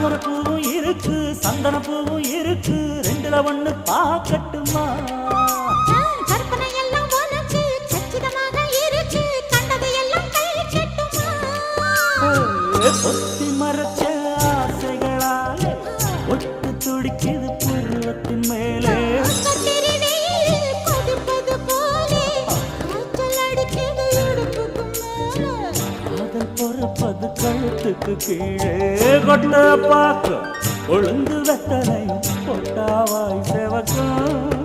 தாமரப்பூவும் இருக்கு சந்தனப்பூவும் இருக்கு ரெண்டுல ஒண்ணு பாக்கட்டுமா கற்பனை எல்லாம் உனக்கு சச்சிதமாக இருக்கு கண்டது எல்லாம் கை கட்டுமா பொத்தி மறைச்ச ஆசைகளாலே ஒட்டு துடிக்குது பருவத்தின் மேலே கொதிப்பது போலே காய்ச்சல் அடிக்குது இடுப்புக்கு மேலே காதல் பொறப்பது கழுத்துக்கு கீழே கொட்ட பாக்க ஒழுங்கு வெத்தனை பொட்டாவாய் செவக்கும்